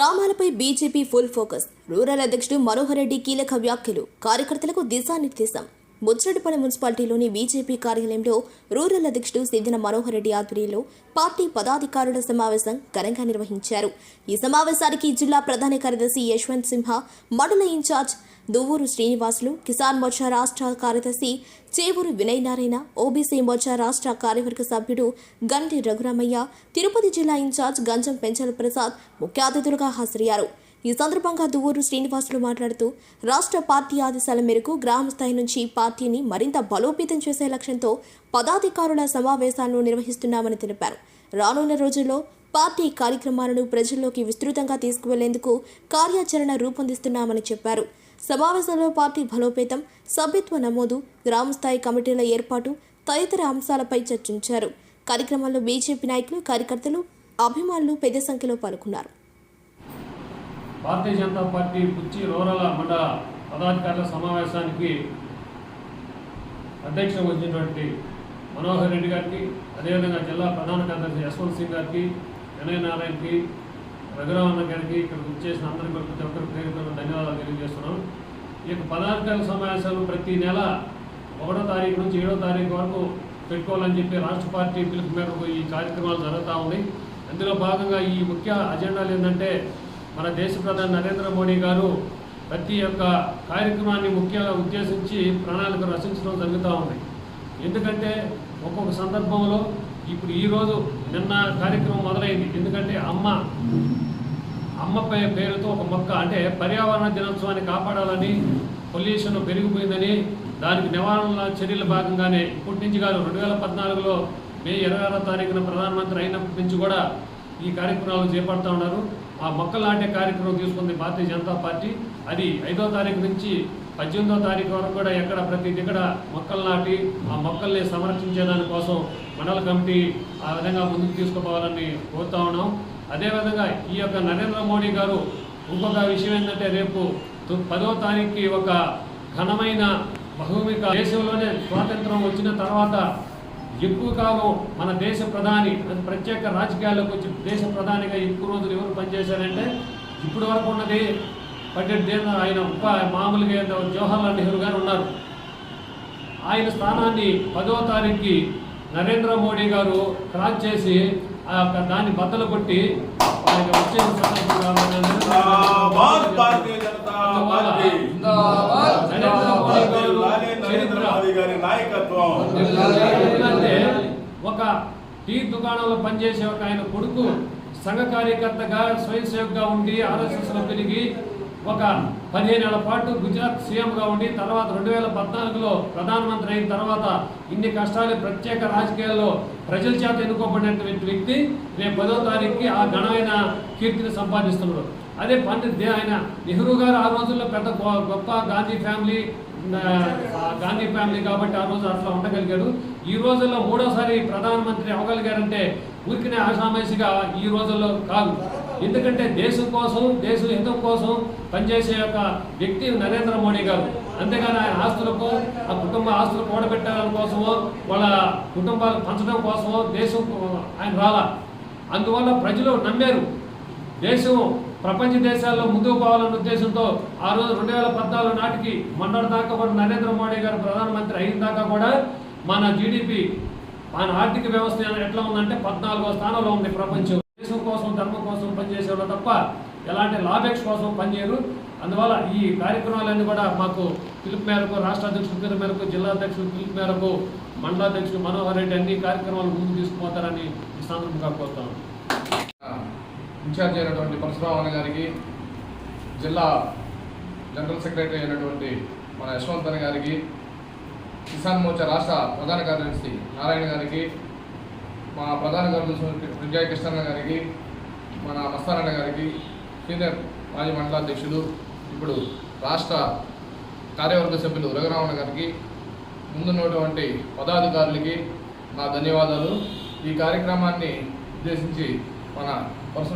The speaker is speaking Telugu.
గ్రామాలపై బీజేపీ ఫుల్ ఫోకస్. రూరల్ అధ్యక్షుడు మనోహర్ రెడ్డి కీలక వ్యాఖ్యలు. కార్యకర్తలకు దిశానిర్దేశం. ముచ్చిరెడ్డిపల్లి మున్సిపాలిటీలోని బీజేపీ కార్యాలయంలో రూరల్ అధ్యక్షుడు సిద్దిన మనోహర్ రెడ్డి ఆధ్వర్యంలో పార్టీ పదాధికారుల సమావేశం ఘనంగా నిర్వహించారు. ఈ సమావేశానికి జిల్లా ప్రధాన కార్యదర్శి యశ్వంత్ సింహ, మండల ఇన్ఛార్జ్ దువ్వూరు శ్రీనివాసులు, కిసాన్ మోర్చా రాష్ట్ర కార్యదర్శి చేవూరు వినయ్ నారాయణ, ఓబీసీ మోర్చా రాష్ట్ర కార్యవర్గ సభ్యుడు గంటి రఘురామయ్య, తిరుపతి జిల్లా ఇన్ఛార్జ్ గంజం పెంచల ప్రసాద్ ముఖ్య అతిథులుగా హాజరయ్యారు. ఈ సందర్భంగా దువ్వూరు శ్రీనివాసులు మాట్లాడుతూ రాష్ట్ర పార్టీ ఆదేశాల మేరకు గ్రామ స్థాయి నుంచి పార్టీని మరింత బలోపేతం చేసే లక్ష్యంతో పదాధికారుల సమావేశాలను నిర్వహిస్తున్నామని తెలిపారు. రానున్న రోజుల్లో పార్టీ కార్యక్రమాలను ప్రజల్లోకి విస్తృతంగా తీసుకువెళ్లేందుకు కార్యాచరణ రూపొందిస్తున్నామని చెప్పారు. సమావేశంలో పార్టీ బలోపేతం, సభ్యత్వ నమోదు, గ్రామస్థాయి కమిటీల ఏర్పాటు తదితర అంశాలపై చర్చించారు. కార్యక్రమంలో బీజేపీ నాయకులు, కార్యకర్తలు, అభిమానులు పెద్ద సంఖ్యలో పాల్గొన్నారు. భారతీయ జనతా పార్టీ పుచ్చి రూరల్ మండల పదాధికారుల సమావేశానికి అధ్యక్షత వహించినటువంటి మనోహర్ రెడ్డి గారికి, అదేవిధంగా జిల్లా ప్రధాన కార్యదర్శి యశ్వంత్ సింగ్ గారికి, వినయ్ నారాయణకి, రఘురామన్న గారికి, ఇక్కడ వచ్చేసిన అందరికీ ప్రతి ఒక్కరి పేరుతో ధన్యవాదాలు తెలియజేస్తున్నాం. ఈ యొక్క పదాధికారుల సమావేశాలు ప్రతి నెల 1వ తారీఖు నుంచి 7వ తారీఖు వరకు పెట్టుకోవాలని చెప్పి రాష్ట్ర పార్టీ పిలుపు మేరకు ఈ కార్యక్రమాలు జరుగుతూ ఉన్నాయి. అందులో భాగంగా ఈ ముఖ్య అజెండాలు ఏంటంటే, మన దేశ ప్రధాని నరేంద్ర మోడీ గారు ప్రతి ఒక్క కార్యక్రమాన్ని ముఖ్యంగా ఉద్దేశించి ప్రణాళిక రచించడం జరుగుతూ ఉంది. ఎందుకంటే ఒక్కొక్క సందర్భంలో ఇప్పుడు ఈరోజు నిన్న కార్యక్రమం మొదలైంది. ఎందుకంటే అమ్మ పేరుతో ఒక మొక్క, అంటే పర్యావరణ దినోత్సవాన్ని కాపాడాలని, పొల్యూషన్ పెరిగిపోయిందని, దానికి నివారణ చర్యల భాగంగానే ఇప్పటి నుంచి కాదు 2014లో మే 26వ తారీఖున ప్రధానమంత్రి అయినప్పటి నుంచి కూడా ఈ కార్యక్రమాలు చేపడుతూ ఉన్నారు. ఆ మొక్కలు నాటే కార్యక్రమం తీసుకుంది భారతీయ జనతా పార్టీ. అది 5వ తారీఖు నుంచి 18వ తారీఖు వరకు కూడా ఎక్కడ ప్రతి దగ్గర మొక్కలు నాటి ఆ మొక్కల్ని సంరక్షించేదానికోసం మండల కమిటీ ఆ విధంగా ముందుకు తీసుకుపోవాలని కోరుతా ఉన్నాం. అదేవిధంగా ఈ యొక్క నరేంద్ర మోడీ గారు ఇంకొక విషయం ఏంటంటే, రేపు 10వ తారీఖుకి ఒక ఘనమైన బహుమిక, దేశంలోనే స్వాతంత్రం వచ్చిన తర్వాత ఎక్కువ కాలం మన దేశ ప్రధాని, అది ప్రత్యేక రాజకీయాల్లోకి వచ్చి దేశ ప్రధానిగా ఎక్కువ రోజులు ఎవరు పనిచేశారంటే, ఇప్పటి వరకు ఉన్నది పండిట్ ఆయన మామూలుగా జవహర్లాల్ నెహ్రూ గారు ఉన్నారు. ఆయన స్థానాన్ని 10వ తారీఖుకి నరేంద్ర మోడీ గారు క్రాస్ చేసి ఆ యొక్క దాన్ని బద్దలు కొట్టి ఆయన వచ్చే ఒక టీ దుకాణంలో పనిచేసే ఒక ఆయన కొడుకు సంఘ కార్యకర్తగా, స్వయం సేవకుగా ఉండి ఆర్ఎస్ఎస్లో పెరిగి ఒక 15 ఏళ్ల పాటు గుజరాత్ సీఎంగా ఉండి తర్వాత 2014లో ప్రధానమంత్రి అయిన తర్వాత ఇన్ని కష్టాలు ప్రత్యేక రాజకీయాల్లో ప్రజల చేత ఎన్నుకోబడినటువంటి వ్యక్తి రేపు 10వ తారీఖుకి ఆ ఘనమైన కీర్తిని సంపాదిస్తున్నారు. అదే పండిత్ ఆయన నెహ్రూ గారు ఆ రోజుల్లో పెద్ద గొప్ప గాంధీ ఫ్యామిలీ కాబట్టి ఆ రోజు అట్లా ఉండగలిగాడు. ఈ రోజుల్లో 3వసారి ప్రధానమంత్రి అవ్వగలిగారంటే ఊరికినే ఆషామాషిగా ఈ రోజుల్లో కాదు. ఎందుకంటే దేశం కోసం, దేశ హితం కోసం పనిచేసే యొక్క వ్యక్తి నరేంద్ర మోడీ గారు. అంతేగాని ఆయన ఆస్తులకు, ఆ కుటుంబ ఆస్తులు కూడబెట్టడం కోసమో, వాళ్ళ కుటుంబాలు పంచడం కోసమో దేశం ఆయన రాలా. అందువల్ల ప్రజలు నమ్మారు. దేశం ప్రపంచ దేశాల్లో ముందుకు పోవాలన్న ఉద్దేశంతో ఆ రోజు 2014 నాటికి మొన్నటి దాకా కూడా నరేంద్ర మోడీ గారు ప్రధానమంత్రి అయిన దాకా కూడా మన జీడిపి, మన ఆర్థిక వ్యవస్థ ఎట్లా ఉందంటే 14వ స్థానంలో ఉంది ప్రపంచం. దేశం కోసం, ధర్మం కోసం పనిచేసేవాళ్ళు తప్ప ఎలాంటి లాభేక్ష కోసం పనిచేయరు. అందువల్ల ఈ కార్యక్రమాలన్నీ కూడా మాకు పిలుపు మేరకు, రాష్ట్ర అధ్యక్షుల పిలుపు మేరకు, జిల్లా అధ్యక్షుల పిలుపు మేరకు, మండలాధ్యక్షుడు మనోహర్ రెడ్డి అన్ని కార్యక్రమాలు ముందుకు తీసుకుపోతారని ఈ సందర్భంగా కోరుతాను. ఇన్ఛార్జ్ అయినటువంటి పరశురామన్న గారికి, జిల్లా జనరల్ సెక్రటరీ అయినటువంటి మన యశ్వంత్ అన్న గారికి, కిసాన్ మోర్చా రాష్ట్ర ప్రధాన కార్యదర్శి నారాయణ గారికి, మా ప్రధాన కార్యదర్శి విజయ్ కృష్ణన్న గారికి, మన మస్తానన్న గారికి, సీనియర్ మాజీ మండలాధ్యక్షులు ఇప్పుడు రాష్ట్ర కార్యవర్గ సభ్యులు రఘురామన్న గారికి, ముందున్నటువంటి పదాధికారులకి నా ధన్యవాదాలు. ఈ కార్యక్రమాన్ని ఉద్దేశించి మన పరశురామ